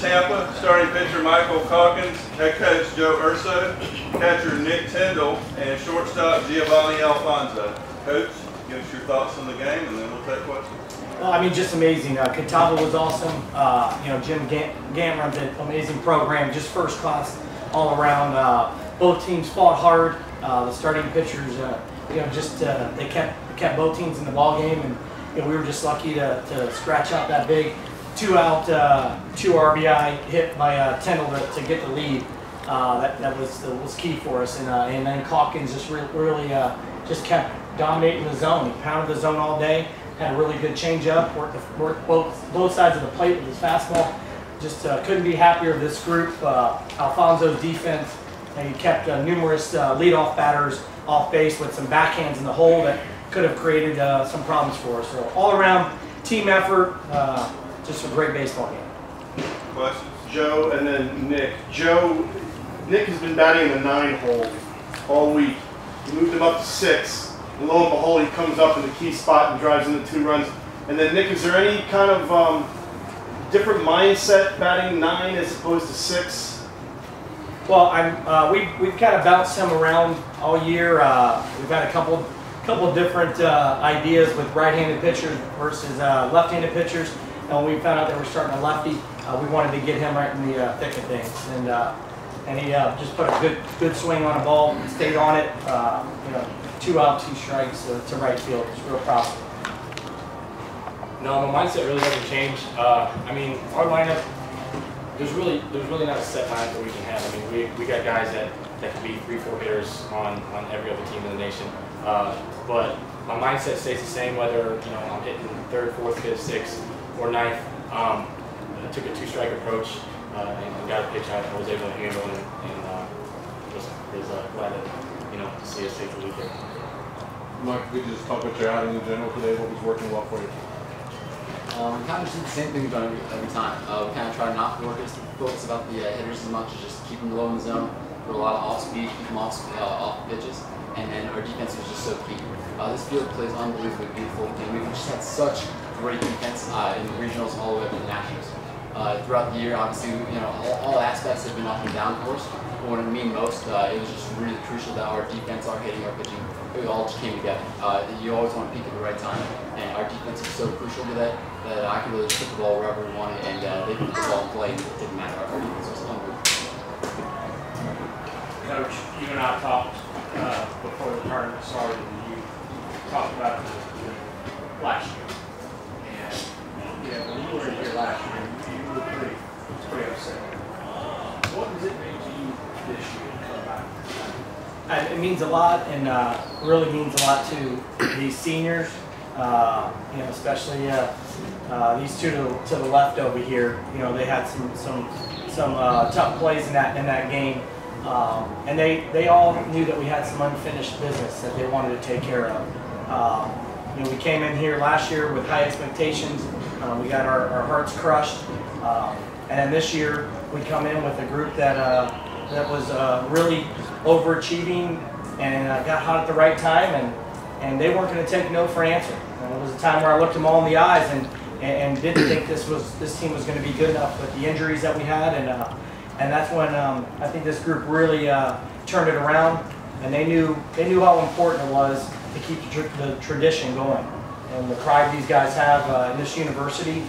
Tampa, starting pitcher Michael Calkins, head coach Joe Urso, catcher Nick Tindall, and shortstop Giovanny Alfonzo. Coach, give us your thoughts on the game, and then we'll take questions. Well, I mean, just amazing. Catawba was awesome. Jim Gant runs an amazing program, just first class all around. Both teams fought hard. The starting pitchers, they kept both teams in the ball game, and we were just lucky to scratch out that big 2-out, 2 RBI hit by Tindall to get the lead. That was key for us, and then Calkins just really just kept dominating the zone. He pounded the zone all day. Had a really good changeup. Worked both sides of the plate with his fastball. Just couldn't be happier with this group. Alfonso's defense, and he kept numerous leadoff batters off base with some backhands in the hole that could have created some problems for us. So all around team effort, just a great baseball game. Questions? Joe and then Nick. Nick has been batting in the 9 hole all week. He moved him up to 6. And lo and behold, he comes up in the key spot and drives in the 2 runs. And then Nick, is there any kind of different mindset batting 9 as opposed to 6? Well, we've kind of bounced him around all year. We've had a couple of different ideas with right-handed pitchers versus left-handed pitchers. And when we found out that we're starting a lefty, we wanted to get him right in the thick of things. And he just put a good swing on a ball, stayed on it. 2 out, 2 strikes to right field. Just real proud. No, my mindset really hasn't changed. I mean, our lineup, there's really not a set lineup that we can have. I mean, we got guys that can be 3-4 hitters on every other team in the nation. But my mindset stays the same whether I'm hitting 3rd, 4th, 5th, 6th, or 9th. I took a 2-strike approach and got a pitch I was able to handle, and was glad to see us take the lead there. Mike, could you just talk about your outing in general today? What was working well for you? We kind of just did the same thing we've done every time. We kind of try not to focus about the hitters as much as just keep them low in the zone, put a lot of off speed, keep them off pitches, and then our defense was just so key. This field plays unbelievably beautiful, and we've just had such great defense in the regionals all the way up to the nationals. Throughout the year, obviously, all aspects have been up and down for us. But what I mean most, it was just really crucial that our defense, our hitting, our pitching, it all just came together. You always want to peak at the right time, and our defense is so crucial to that I could really just put the ball wherever we wanted, and they put the ball in play, and it didn't matter. Our defense was unbelievable. Coach, you and I talked before the tournament started, and you talked about the last year. And when you were here last year, you were pretty upset. What does it mean to you this year to come back? It means a lot, and really means a lot to these seniors, especially these 2 to the left over here. They had some tough plays in that game, and they all knew that we had some unfinished business that they wanted to take care of. We came in here last year with high expectations. We got our hearts crushed, and then this year we come in with a group that was really overachieving and got hot at the right time, and they weren't going to take no for an answer. And it was a time where I looked them all in the eyes and didn't think this team was going to be good enough with the injuries that we had, and that's when I think this group really turned it around, and they knew how important it was to keep the tradition going. And the pride these guys have in this university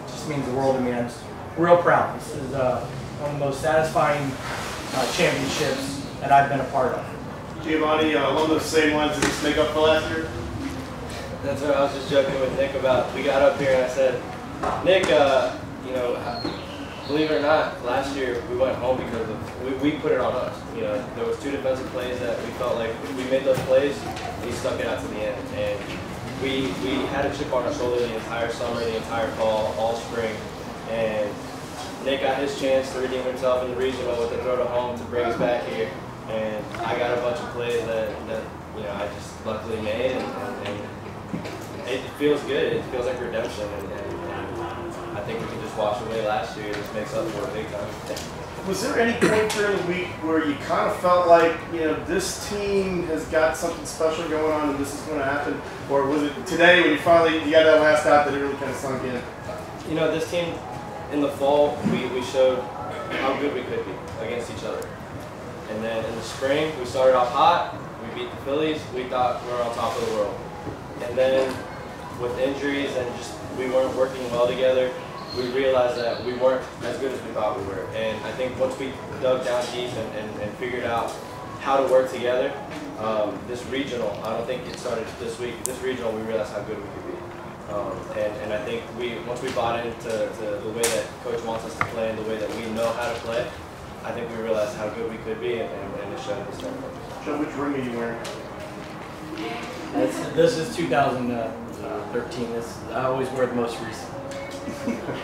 just means the world to me. I'm just real proud. This is one of the most satisfying championships that I've been a part of. Giovanny, along those same lines, did this make up for last year? That's what I was just joking with Nick about. We got up here and I said, Nick, believe it or not, last year we went home because we put it on us. There was 2 defensive plays that we felt like if we made those plays, we stuck it out to the end. And we had a chip on our shoulder the entire summer, the entire fall, all spring. And Nick got his chance to redeem himself in the regional with a throw to home to bring us back here. And I got a bunch of plays that I just luckily made, and it feels good. It feels like redemption, and I think we can just wash away last year. This makes up for it big time. Was there any point during the week where you kind of felt like, this team has got something special going on and this is going to happen? Or was it today when you got that last out that it really kind of sunk in? This team, in the fall, we showed how good we could be against each other. And then in the spring, we started off hot. We beat the Phillies. We thought we were on top of the world. And then with injuries and just we weren't working well together, we realized that we weren't as good as we thought we were. And I think once we dug down deep and figured out how to work together, this regional, I don't think it started this week, this regional we realized how good we could be. And I think once we bought into the way that Coach wants us to play and the way that we know how to play, I think we realized how good we could be and it showed in the standpoint. Joe, which ring are you wearing? This is 2013. I always wear the most recent.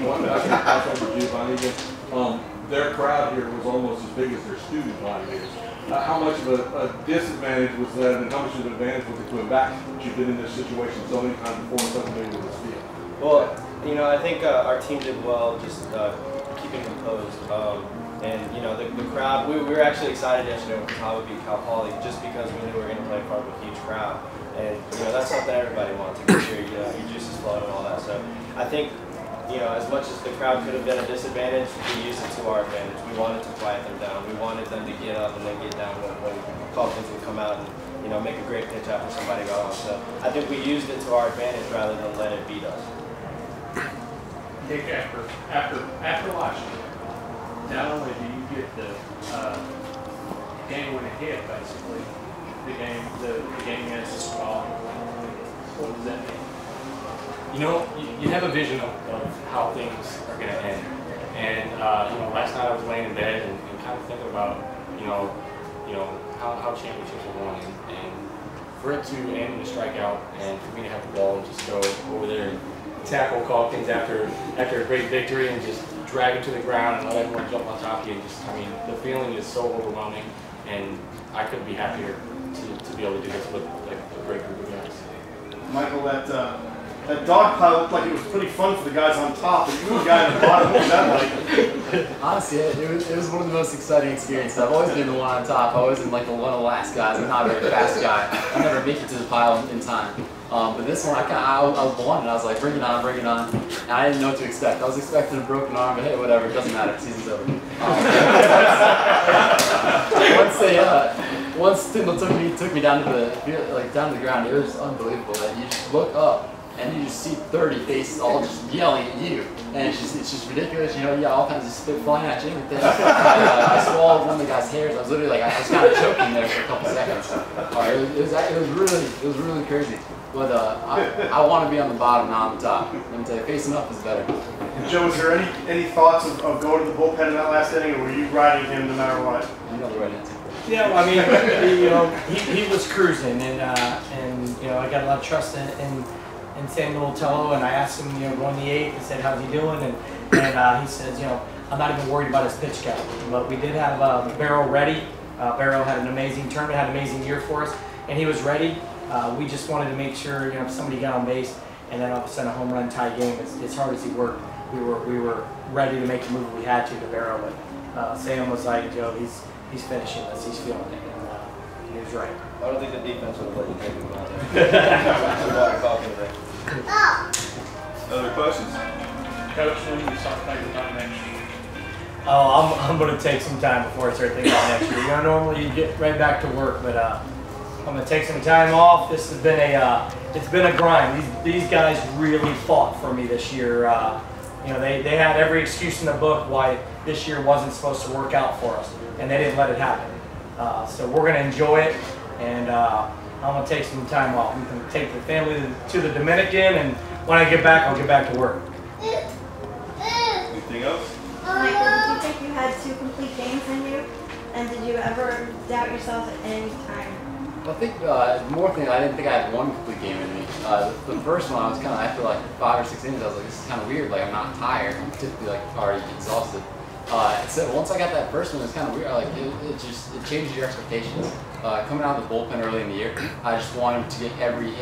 One, I can pass over to Giovanny again. Their crowd here was almost as big as their student body is. How much of a disadvantage was that, and how much of an advantage was it coming back? You've been in this situation so many times before and so familiar with this field. Well, you know, I think our team did well just keeping composed. And, you know, the crowd, we were actually excited yesterday when Catawba beat Cal Poly just because we knew we were going to play in front of a huge crowd. And, you know, that's something everybody wants to get your juices flowing and all that. So I think, you know, as much as the crowd could have been a disadvantage, we used it to our advantage. We wanted to quiet them down. We wanted them to get up and then get down when Calkins would come out and, you know, make a great pitch after somebody got on. So I think we used it to our advantage rather than let it beat us. Nick, after last year, not only do you get the game-winning hit, basically, the game ends this fall. What does that mean? You know, you have a vision of how things are going to end. And, you know, last night I was laying in bed and kind of thinking about, you know how championships are won. And for it to end in a strikeout and for me to have the ball and just go over there and tackle Calkins after a great victory and just drag him to the ground and let everyone jump on top of you. And just, I mean, the feeling is so overwhelming, and I couldn't be happier to be able to do this with like a great group of guys. Michael, that dog pile looked like it was pretty fun for the guys on top, and you were the guy on the bottom. What was that like? Honestly, it was one of the most exciting experiences. I've always been the one on top. I always been like the one of the last guys. I'm not a very fast guy. I never make it to the pile in time. But this one, I was blunt, and I was like, bring it on, bring it on. And I didn't know what to expect. I was expecting a broken arm, but hey, whatever, it doesn't matter. Season's over. Once Tindall took me down to the ground, it was unbelievable. That you just look up and you just see 30 faces all just yelling at you, and it's just ridiculous. You know, yeah, all kinds of spit flying at you and everything. I swallowed one of the guy's hairs. I was literally like, I was kind of choking there for a couple seconds. It was really crazy. But I want to be on the bottom, not on the top. Let me tell you, facing up is better. Joe, was there any thoughts of going to the bullpen in that last inning, or were you riding him no matter what? You know the right answer. Yeah, well, I mean, he was cruising, and you know, I got a lot of trust in Sam Militello, and I asked him, you know, going the 8th, I said, how's he doing? And he says, you know, I'm not even worried about his pitch count, but we did have Barrow ready. Barrow had an amazing tournament, had an amazing year for us, and he was ready. We just wanted to make sure, you know, if somebody got on base and then all of a sudden a home run tie game, as hard as he worked, we were ready to make the move we had to Barrow. But Sam was like, Joe, he's finishing this, he's feeling it, and he was right. I don't think the defense would have let you take him out there. Other questions? Coach, when do you start thinking about next year? Oh, I'm going to take some time before I start thinking about next year. You know, normally you get right back to work, but I'm going to take some time off. This has been it's been a grind. These guys really fought for me this year. You know, they had every excuse in the book why this year wasn't supposed to work out for us, and they didn't let it happen. So we're going to enjoy it, and I'm going to take some time off. I'm going to take the family to the Dominican, and when I get back, I'll get back to work. Anything else? Michael, did you think you had 2 complete games in you? And did you ever doubt yourself at any time? I think more thing, I didn't think I had 1 complete game in me. The first one, I was kind of, after like 5 or 6 innings, I was like, this is kind of weird. Like, I'm not tired. I'm typically like already exhausted. So once I got that first one, it's kind of weird. Like, it changes your expectations. Coming out of the bullpen early in the year, I just wanted to get every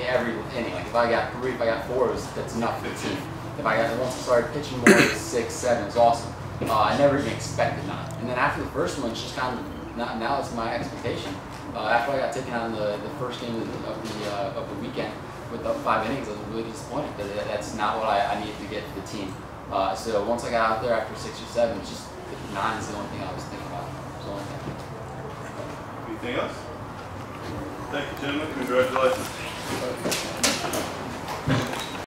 inning. Like, if I got 3, if I got 4, that's enough for the team. If I got, once I started pitching more, it was 6, 7, it was awesome. I never even expected that. And then after the first one, it's just kind of, now it's my expectation. After I got taken out in the first game of the weekend with the 5 innings, I was really disappointed because that's not what I needed to get for the team. So once I got out there after 6 or 7, just 9 is the only thing I was thinking about. It was the only thing. Anything else? Thank you, gentlemen. Congratulations.